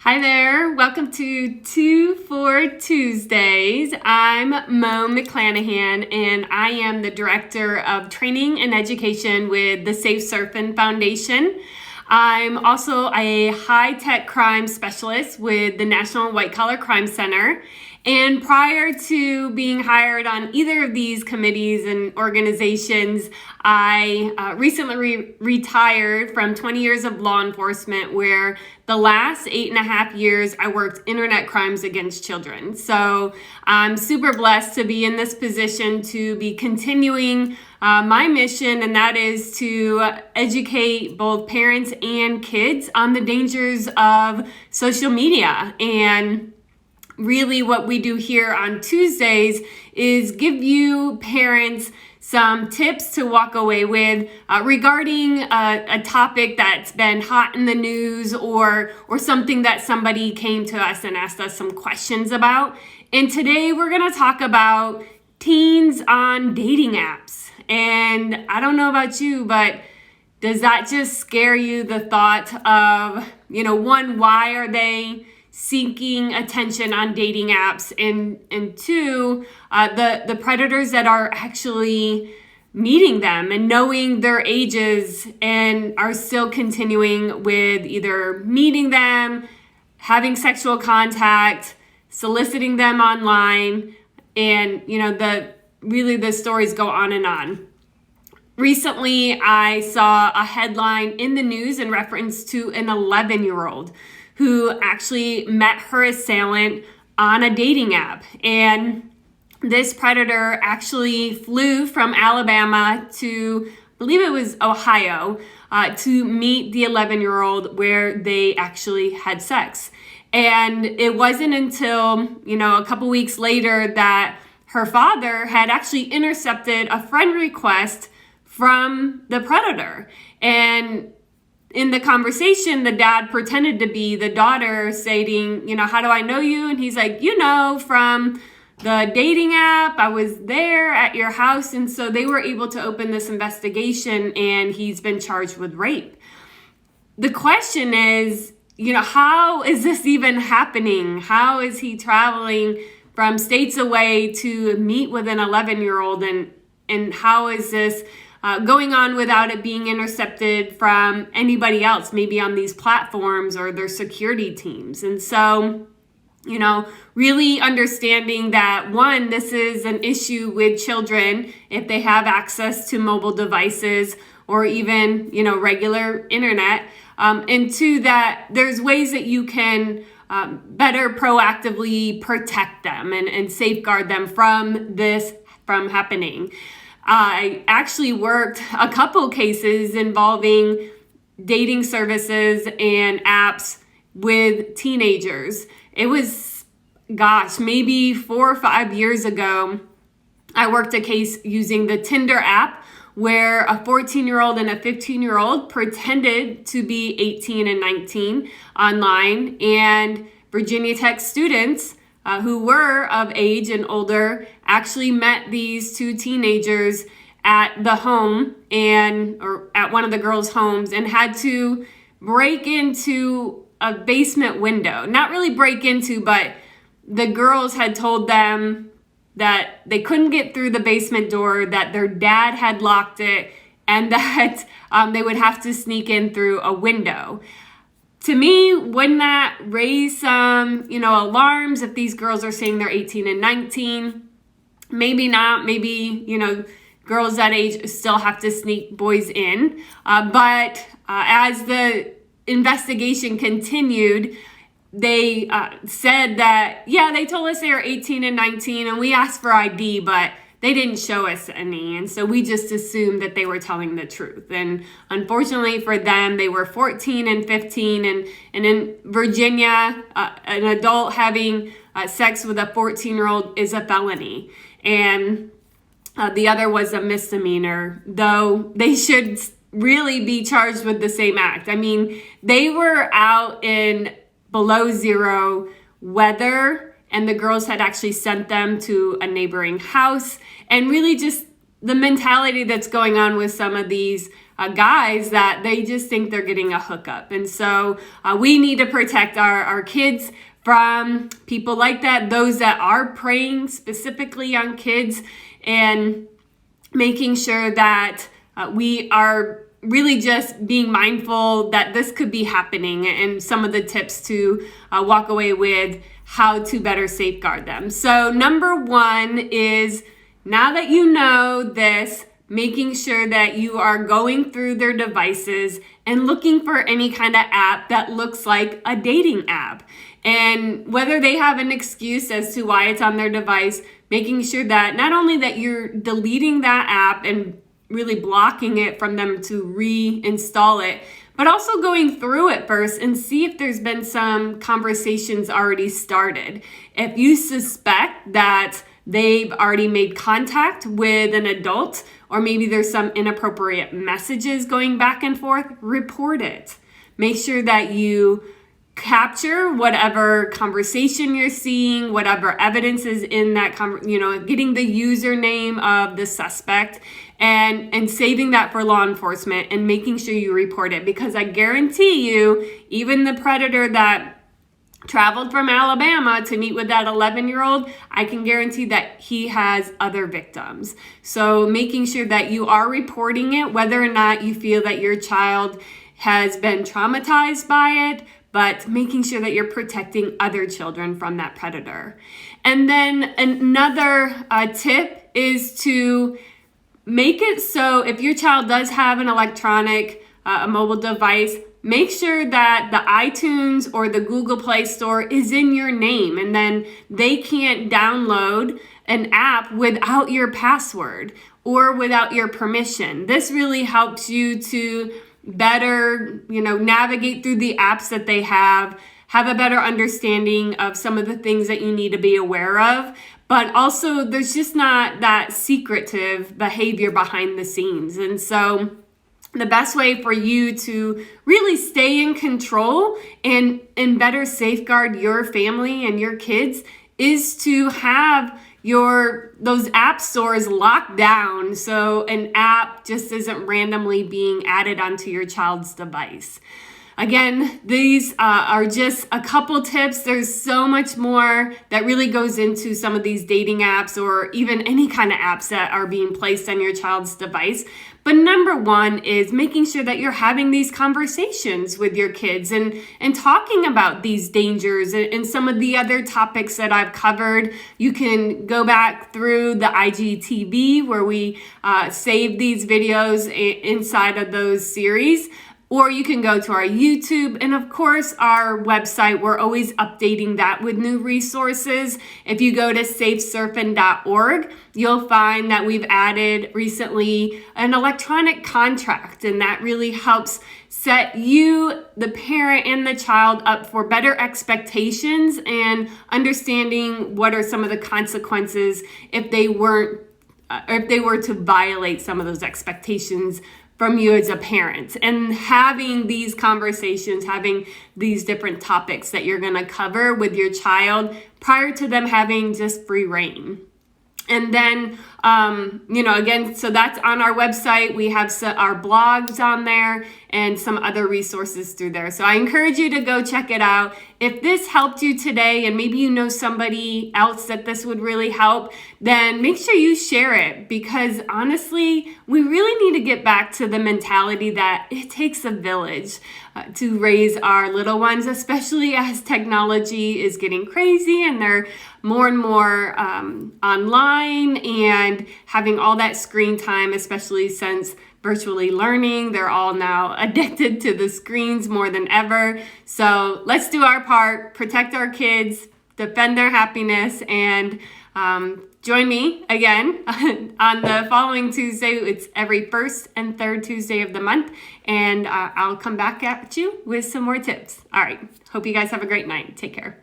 Hi there, welcome to 2 for Tuesdays. I'm Moe McClanahan and I am the Director of Training and Education with the Safe Surfing Foundation. I'm also a high-tech crime specialist with the National White Collar Crime Center. And prior to being hired on either of these committees and organizations, I recently retired from 20 years of law enforcement, where the last 8.5 years I worked internet crimes against children. So I'm super blessed to be in this position to be continuing my mission, and that is to educate both parents and kids on the dangers of social media. And really what we do here on Tuesdays is give you parents some tips to walk away with regarding a topic that's been hot in the news or something that somebody came to us and asked us some questions about. And today we're going to talk about teens on dating apps. And I don't know about you, but does that just scare you, the thought of, one, why are they seeking attention on dating apps, and two, the predators that are actually meeting them and knowing their ages and are still continuing with either meeting them, having sexual contact, soliciting them online, and the stories go on and on. Recently, I saw a headline in the news in reference to an 11-year-old who actually met her assailant on a dating app. And this predator actually flew from Alabama to, I believe it was Ohio, to meet the 11-year-old where they actually had sex. And it wasn't until, a couple weeks later that her father had actually intercepted a friend request from the predator. And in the conversation, the dad pretended to be the daughter, saying, how do I know you? And he's like, from the dating app, I was there at your house. And so they were able to open this investigation, and he's been charged with rape. The question is, how is this even happening? How is he traveling from states away to meet with an 11-year-old? And how is this going on without it being intercepted from anybody else, maybe on these platforms or their security teams? And so, really understanding that, one, this is an issue with children if they have access to mobile devices or even, regular internet. And two, that there's ways that you can better proactively protect them and safeguard them from happening. I actually worked a couple cases involving dating services and apps with teenagers. It was, maybe 4 or 5 years ago, I worked a case using the Tinder app where a 14-year-old and a 15-year-old pretended to be 18 and 19 online, and Virginia Tech students who were of age and older actually met these two teenagers at the home or at one of the girls' homes, and had to break into a basement window. Not really break into, but the girls had told them that they couldn't get through the basement door, that their dad had locked it, and that they would have to sneak in through a window. To me, wouldn't that raise some, alarms if these girls are saying they're 18 and 19? Maybe not. Maybe, girls that age still have to sneak boys in. But as the investigation continued, they said that, they told us they were 18 and 19, and we asked for ID, but they didn't show us any. And so we just assumed that they were telling the truth. And unfortunately for them, they were 14 and 15. And in Virginia, an adult having sex with a 14-year-old is a felony. And the other was a misdemeanor, though they should really be charged with the same act. I mean, they were out in below zero weather, and the girls had actually sent them to a neighboring house. And really just the mentality that's going on with some of these guys that they just think they're getting a hookup. And so we need to protect our kids from people like that, those that are preying specifically on kids, and making sure that we are really just being mindful that this could be happening, and some of the tips to walk away with how to better safeguard them. So number one is, now that you know this, making sure that you are going through their devices and looking for any kind of app that looks like a dating app. And whether they have an excuse as to why it's on their device, making sure that not only that you're deleting that app and really blocking it from them to reinstall it, but also going through it first and see if there's been some conversations already started. If you suspect that they've already made contact with an adult, or maybe there's some inappropriate messages going back and forth, report it. Make sure that you capture whatever conversation you're seeing, whatever evidence is in that, getting the username of the suspect and saving that for law enforcement and making sure you report it. Because I guarantee you, even the predator that traveled from Alabama to meet with that 11-year-old, I can guarantee that he has other victims. So making sure that you are reporting it, whether or not you feel that your child has been traumatized by it, but making sure that you're protecting other children from that predator. And then another tip is to make it so if your child does have an electronic, a mobile device, make sure that the iTunes or the Google Play Store is in your name, and then they can't download an app without your password or without your permission. This really helps you to better, navigate through the apps that they have a better understanding of some of the things that you need to be aware of. But also, there's just not that secretive behavior behind the scenes. And so the best way for you to really stay in control and better safeguard your family and your kids is to have those app stores locked down so an app just isn't randomly being added onto your child's device. Again, these are just a couple tips. There's so much more that really goes into some of these dating apps, or even any kind of apps that are being placed on your child's device. But number one is making sure that you're having these conversations with your kids and talking about these dangers and some of the other topics that I've covered. You can go back through the IGTV where we save these videos inside of those series. Or you can go to our YouTube, and of course our website. We're always updating that with new resources. If you go to safesurfing.org, you'll find that we've added recently an electronic contract, and that really helps set you, the parent and the child, up for better expectations and understanding what are some of the consequences if they were to violate some of those expectations from you as a parent. And having these conversations, having these different topics that you're going to cover with your child prior to them having just free reign. And then, again, so that's on our website. We have our blogs on there and some other resources through there. So I encourage you to go check it out. If this helped you today, and maybe you know somebody else that this would really help, then make sure you share it, because honestly, we really need to get back to the mentality that it takes a village to raise our little ones, especially as technology is getting crazy and they're more and more online and having all that screen time, especially since virtually learning. They're all now addicted to the screens more than ever. So let's do our part, protect our kids, defend their happiness, and join me again on the following Tuesday. It's every first and third Tuesday of the month, and I'll come back at you with some more tips. All right. Hope you guys have a great night. Take care.